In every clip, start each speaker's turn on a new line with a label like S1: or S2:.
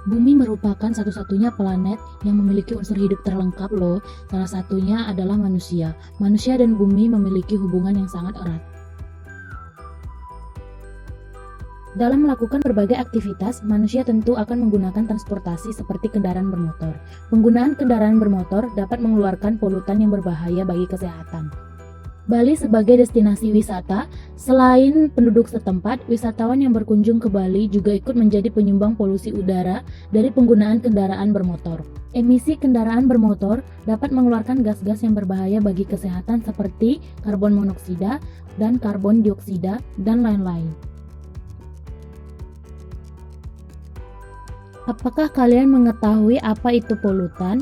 S1: Bumi merupakan satu-satunya planet yang memiliki unsur hidup terlengkap loh. Salah satunya adalah manusia. Manusia dan bumi memiliki hubungan yang sangat erat. Dalam melakukan berbagai aktivitas, manusia tentu akan menggunakan transportasi seperti kendaraan bermotor. Penggunaan kendaraan bermotor dapat mengeluarkan polutan yang berbahaya bagi kesehatan. Bali sebagai destinasi wisata, selain penduduk setempat, wisatawan yang berkunjung ke Bali juga ikut menjadi penyumbang polusi udara dari penggunaan kendaraan bermotor. Emisi kendaraan bermotor dapat mengeluarkan gas-gas yang berbahaya bagi kesehatan seperti karbon monoksida dan karbon dioksida dan lain-lain. Apakah kalian mengetahui apa itu polutan?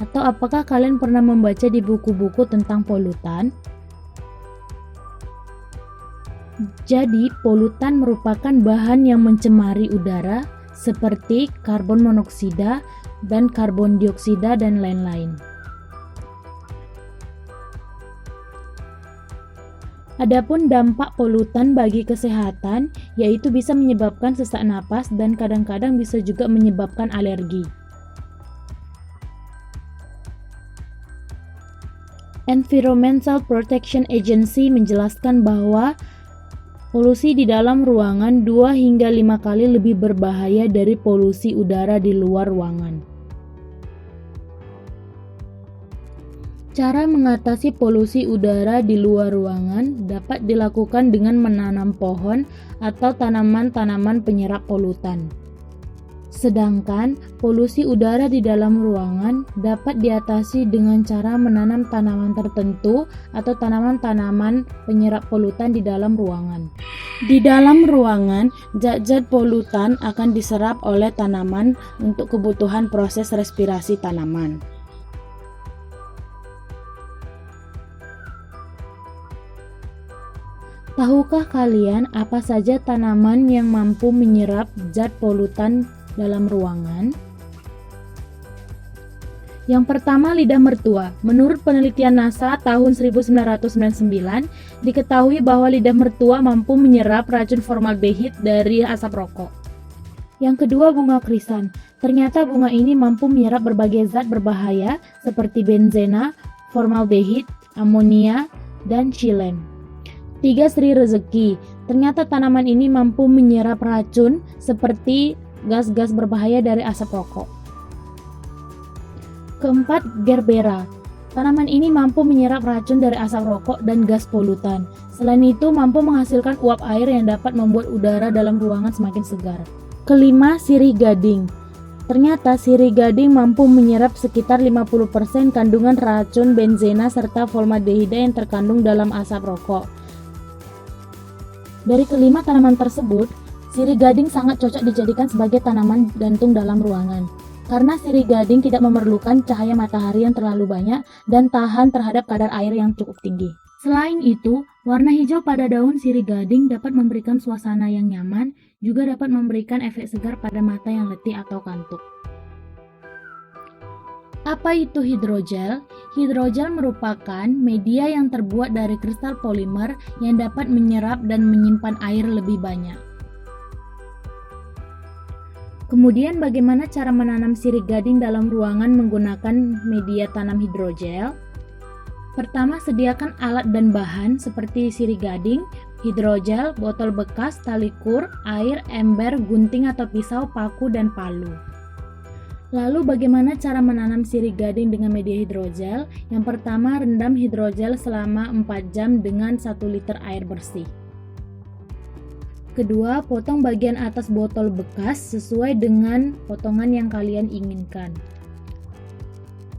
S1: Atau apakah kalian pernah membaca di buku-buku tentang polutan? Jadi, polutan merupakan bahan yang mencemari udara seperti karbon monoksida dan karbon dioksida dan lain-lain. Adapun dampak polutan bagi kesehatan, yaitu bisa menyebabkan sesak napas dan kadang-kadang bisa juga menyebabkan alergi. Environmental Protection Agency menjelaskan bahwa polusi di dalam ruangan 2 hingga 5 kali lebih berbahaya dari polusi udara di luar ruangan. Cara mengatasi polusi udara di luar ruangan dapat dilakukan dengan menanam pohon atau tanaman-tanaman penyerap polutan. Sedangkan polusi udara di dalam ruangan dapat diatasi dengan cara menanam tanaman tertentu atau tanaman-tanaman penyerap polutan di dalam ruangan. Di dalam ruangan, zat-zat polutan akan diserap oleh tanaman untuk kebutuhan proses respirasi tanaman. Tahukah kalian apa saja tanaman yang mampu menyerap zat polutan dalam ruangan? Yang pertama, lidah mertua. Menurut penelitian NASA tahun 1999, diketahui bahwa lidah mertua mampu menyerap racun formaldehid dari asap rokok. Yang kedua, bunga krisan. Ternyata bunga ini mampu menyerap berbagai zat berbahaya seperti benzena, formaldehid, amonia, dan xilen. 3. Sri rezeki. Ternyata tanaman ini mampu menyerap racun seperti gas-gas berbahaya dari asap rokok. Keempat, gerbera. Tanaman ini mampu menyerap racun dari asap rokok dan gas polutan. Selain itu, mampu menghasilkan uap air yang dapat membuat udara dalam ruangan semakin segar. Kelima, sirih gading. Ternyata sirih gading mampu menyerap sekitar 50% kandungan racun benzena serta formaldehida yang terkandung dalam asap rokok. Dari kelima tanaman tersebut, sirih gading sangat cocok dijadikan sebagai tanaman gantung dalam ruangan. Karena sirih gading tidak memerlukan cahaya matahari yang terlalu banyak dan tahan terhadap kadar air yang cukup tinggi. Selain itu, warna hijau pada daun sirih gading dapat memberikan suasana yang nyaman, juga dapat memberikan efek segar pada mata yang letih atau kantuk. Apa itu hidrogel? Hidrogel merupakan media yang terbuat dari kristal polimer yang dapat menyerap dan menyimpan air lebih banyak. Kemudian bagaimana cara menanam sirih gading dalam ruangan menggunakan media tanam hidrogel? Pertama, sediakan alat dan bahan seperti sirih gading, hidrogel, botol bekas, tali kur, air, ember, gunting atau pisau, paku, dan palu. Lalu bagaimana cara menanam sirih gading dengan media hidrogel? Yang pertama, rendam hidrogel selama 4 jam dengan 1 liter air bersih. Kedua, potong bagian atas botol bekas sesuai dengan potongan yang kalian inginkan.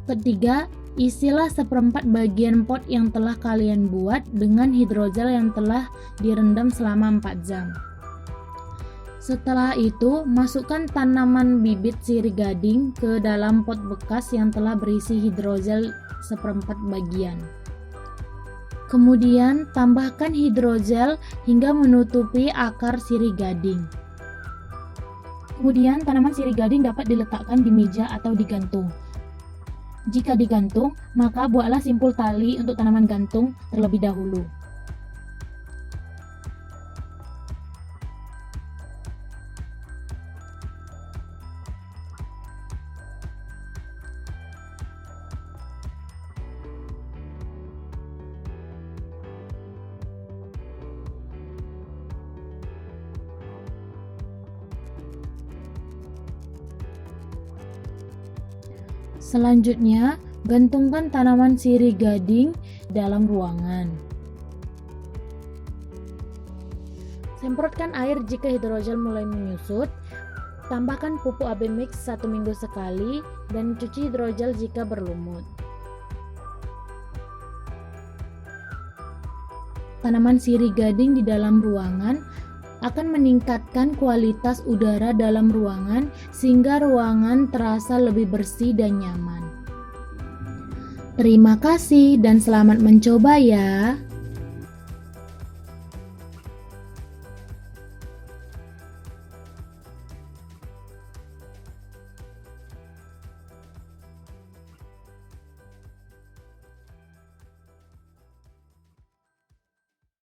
S1: Ketiga, isilah 1/4 bagian pot yang telah kalian buat dengan hidrogel yang telah direndam selama 4 jam. Setelah itu, masukkan tanaman bibit sirih gading ke dalam pot bekas yang telah berisi hidrogel 1/4 bagian. Kemudian, tambahkan hidrogel hingga menutupi akar sirih gading. Kemudian, tanaman sirih gading dapat diletakkan di meja atau digantung. Jika digantung, maka buatlah simpul tali untuk tanaman gantung terlebih dahulu. Selanjutnya, gantungkan tanaman sirih gading dalam ruangan. Semprotkan air jika hidrogel mulai menyusut. Tambahkan pupuk AB mix 1 minggu sekali dan cuci hidrogel jika berlumut. Tanaman sirih gading di dalam ruangan akan meningkatkan kualitas udara dalam ruangan sehingga ruangan terasa lebih bersih dan nyaman. Terima kasih dan selamat mencoba ya.